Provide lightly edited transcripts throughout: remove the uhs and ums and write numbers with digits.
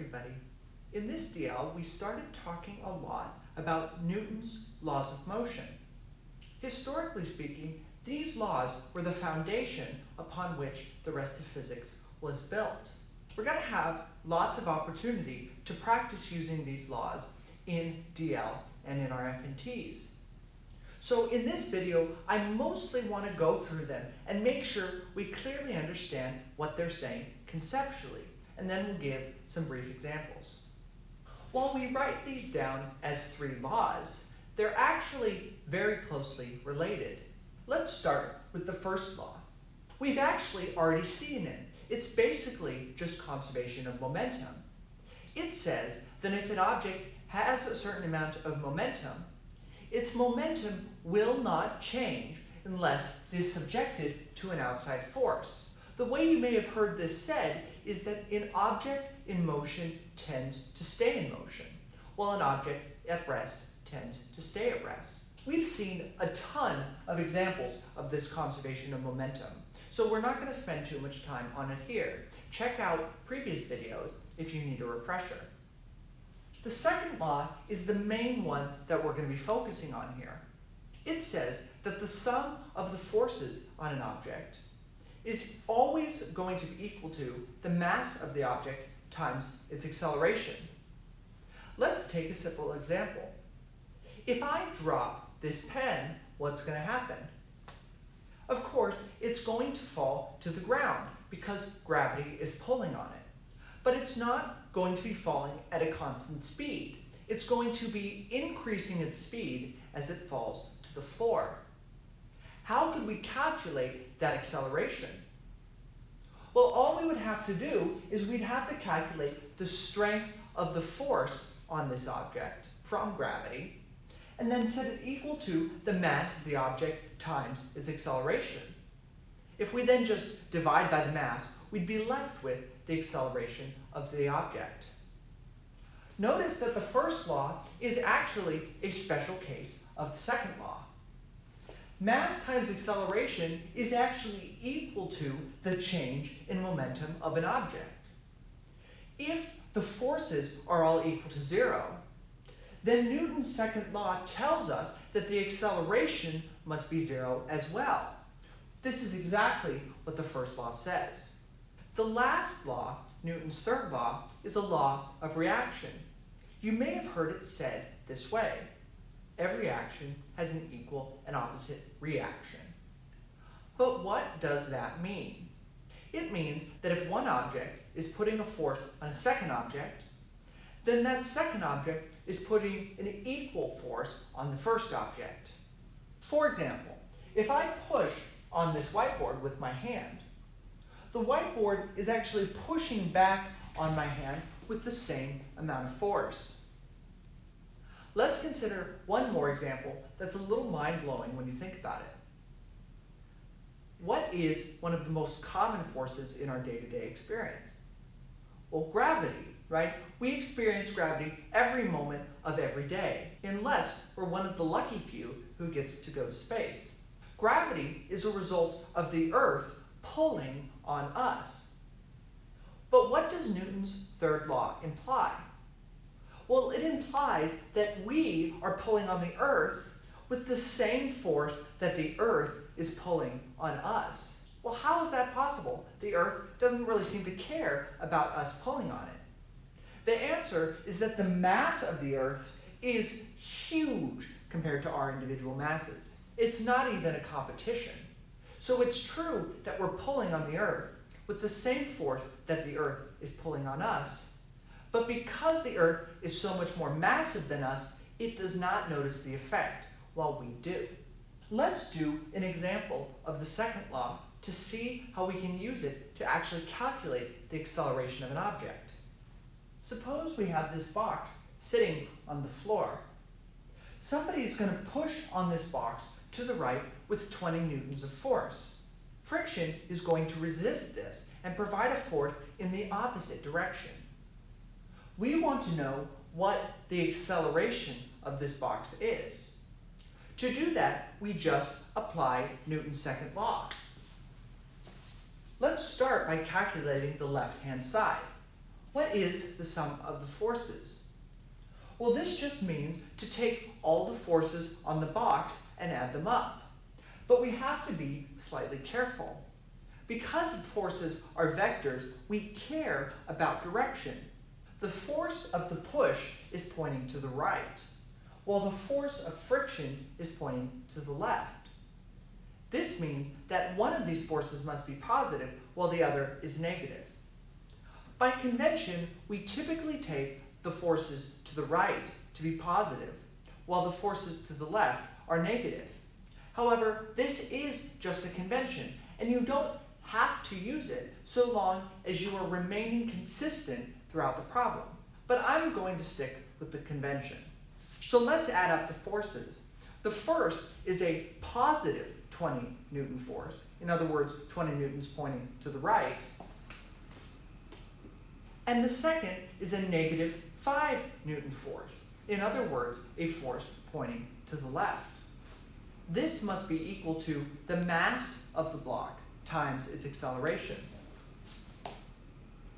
everybody. In this DL, we started talking a lot about Newton's laws of motion. Historically speaking, these laws were the foundation upon which the rest of physics was built. We're going to have lots of opportunity to practice using these laws in DL and in our FNTs. So in this video, I mostly want to go through them and make sure we clearly understand what they're saying conceptually, and then we'll give some brief examples. While we write these down as three laws, they're actually very closely related. Let's start with the first law. We've actually already seen it. It's basically just conservation of momentum. It says that if an object has a certain amount of momentum, its momentum will not change unless it is subjected to an outside force. The way you may have heard this said is that an object in motion tends to stay in motion, while an object at rest tends to stay at rest. We've seen a ton of examples of this conservation of momentum, so we're not going to spend too much time on it here. Check out previous videos if you need a refresher. The second law is the main one that we're going to be focusing on here. It says that the sum of the forces on an object is always going to be equal to the mass of the object times its acceleration. Let's take a simple example. If I drop this pen, what's going to happen? Of course, it's going to fall to the ground because gravity is pulling on it. But it's not going to be falling at a constant speed. It's going to be increasing its speed as it falls to the floor. How could we calculate that acceleration? Well, all we would have to do is we'd have to calculate the strength of the force on this object from gravity, and then set it equal to the mass of the object times its acceleration. If we then just divide by the mass, we'd be left with the acceleration of the object. Notice that the first law is actually a special case of the second law. Mass times acceleration is actually equal to the change in momentum of an object. If the forces are all equal to zero, then Newton's second law tells us that the acceleration must be zero as well. This is exactly what the first law says. The last law, Newton's third law, is a law of reaction. You may have heard it said this way: every action has an equal and opposite reaction. But what does that mean? It means that if one object is putting a force on a second object, then that second object is putting an equal force on the first object. For example, if I push on this whiteboard with my hand, the whiteboard is actually pushing back on my hand with the same amount of force. Let's consider one more example that's a little mind-blowing when you think about it. What is one of the most common forces in our day-to-day experience? Well, gravity, right? We experience gravity every moment of every day, unless we're one of the lucky few who gets to go to space. Gravity is a result of the Earth pulling on us. But what does Newton's third law imply? Well, it implies that we are pulling on the Earth with the same force that the Earth is pulling on us. Well, how is that possible? The Earth doesn't really seem to care about us pulling on it. The answer is that the mass of the Earth is huge compared to our individual masses. It's not even a competition. So it's true that we're pulling on the Earth with the same force that the Earth is pulling on us. But because the Earth is so much more massive than us, it does not notice the effect, while we do. Let's do an example of the second law to see how we can use it to actually calculate the acceleration of an object. Suppose we have this box sitting on the floor. Somebody is going to push on this box to the right with 20 newtons of force. Friction is going to resist this and provide a force in the opposite direction. We want to know what the acceleration of this box is. To do that, we just apply Newton's second law. Let's start by calculating the left-hand side. What is the sum of the forces? Well, this just means to take all the forces on the box and add them up. But we have to be slightly careful. Because forces are vectors, we care about direction. The force of the push is pointing to the right, while the force of friction is pointing to the left. This means that one of these forces must be positive while the other is negative. By convention, we typically take the forces to the right to be positive, while the forces to the left are negative. However, this is just a convention, and you don't have to use it so long as you are remaining consistent throughout the problem. But I'm going to stick with the convention. So let's add up the forces. The first is a positive 20 Newton force. In other words, 20 newtons pointing to the right. And the second is a negative 5 Newton force. In other words, a force pointing to the left. This must be equal to the mass of the block times its acceleration.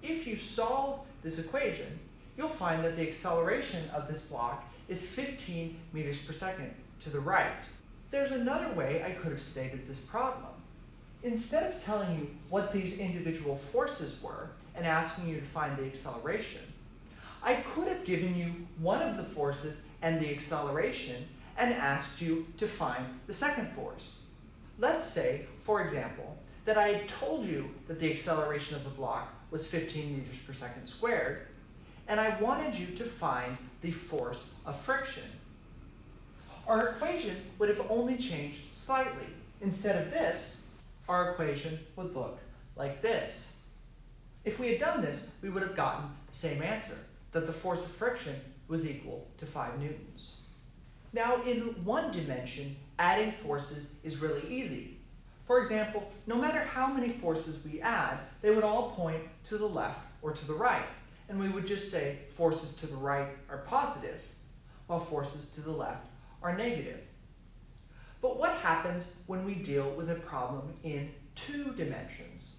If you solve this equation, you'll find that the acceleration of this block is 15 meters per second to the right. There's another way I could have stated this problem. Instead of telling you what these individual forces were and asking you to find the acceleration, I could have given you one of the forces and the acceleration and asked you to find the second force. Let's say, for example, that I had told you that the acceleration of the block was 15 meters per second squared, and I wanted you to find the force of friction. Our equation would have only changed slightly. Instead of this, our equation would look like this. If we had done this, we would have gotten the same answer, that the force of friction was equal to 5 newtons. Now, in one dimension, adding forces is really easy. For example, no matter how many forces we add, they would all point to the left or to the right. And we would just say forces to the right are positive, while forces to the left are negative. But what happens when we deal with a problem in 2 dimensions?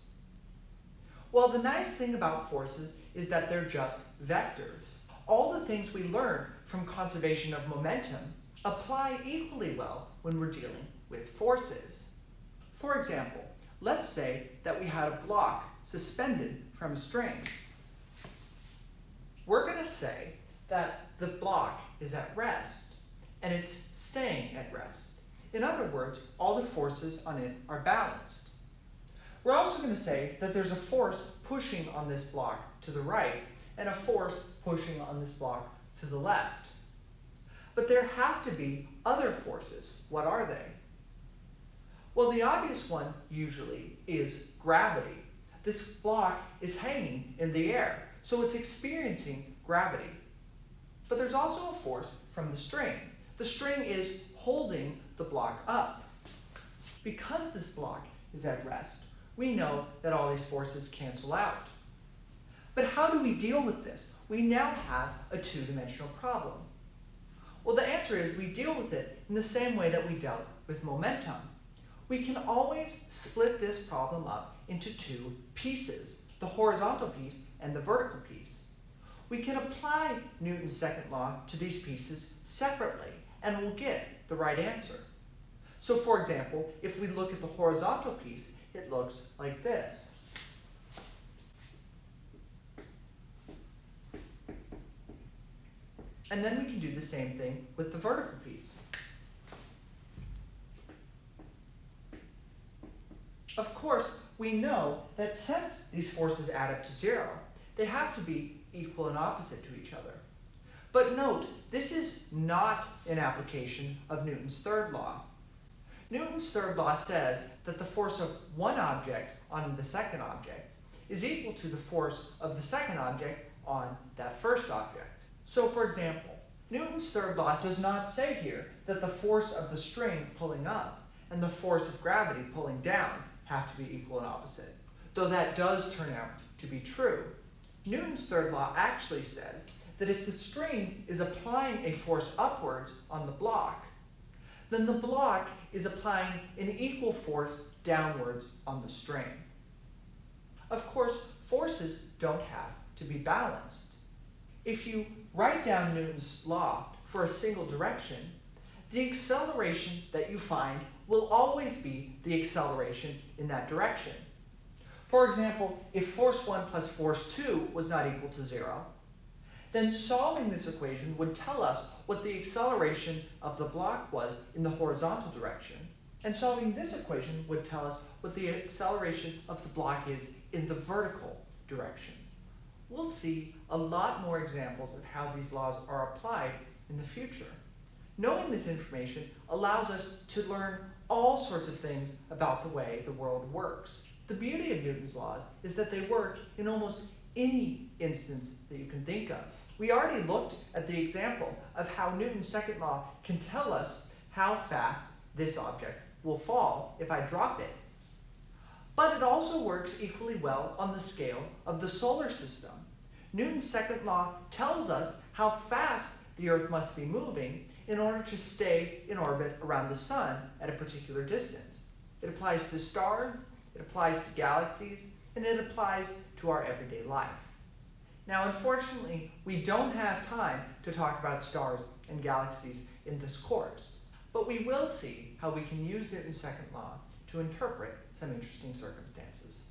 Well, the nice thing about forces is that they're just vectors. All the things we learn from conservation of momentum apply equally well when we're dealing with forces. For example, let's say that we had a block suspended from a string. We're going to say that the block is at rest, and it's staying at rest. In other words, all the forces on it are balanced. We're also going to say that there's a force pushing on this block to the right, and a force pushing on this block to the left. But there have to be other forces. What are they? Well, the obvious one usually is gravity. This block is hanging in the air, so it's experiencing gravity. But there's also a force from the string. The string is holding the block up. Because this block is at rest, we know that all these forces cancel out. But how do we deal with this? We now have a 2-dimensional problem. Well, the answer is we deal with it in the same way that we dealt with momentum. We can always split this problem up into 2 pieces, the horizontal piece and the vertical piece. We can apply Newton's second law to these pieces separately, and we'll get the right answer. So for example, if we look at the horizontal piece, it looks like this. And then we can do the same thing with the vertical piece. Of course, we know that since these forces add up to 0, they have to be equal and opposite to each other. But note, this is not an application of Newton's third law. Newton's third law says that the force of one object on the second object is equal to the force of the second object on that first object. So for example, Newton's third law does not say here that the force of the string pulling up and the force of gravity pulling down have to be equal and opposite, though that does turn out to be true. Newton's third law actually says that if the string is applying a force upwards on the block, then the block is applying an equal force downwards on the string. Of course, forces don't have to be balanced. If you write down Newton's law for a single direction, the acceleration that you find will always be the acceleration in that direction. For example, if force 1 plus force 2 was not equal to 0, then solving this equation would tell us what the acceleration of the block was in the horizontal direction, and solving this equation would tell us what the acceleration of the block is in the vertical direction. We'll see a lot more examples of how these laws are applied in the future. Knowing this information allows us to learn all sorts of things about the way the world works. The beauty of Newton's laws is that they work in almost any instance that you can think of. We already looked at the example of how Newton's second law can tell us how fast this object will fall if I drop it. But it also works equally well on the scale of the solar system. Newton's second law tells us how fast the Earth must be moving in order to stay in orbit around the sun at a particular distance. It applies to stars, it applies to galaxies, and it applies to our everyday life. Now, unfortunately, we don't have time to talk about stars and galaxies in this course, but we will see how we can use Newton's second law to interpret some interesting circumstances.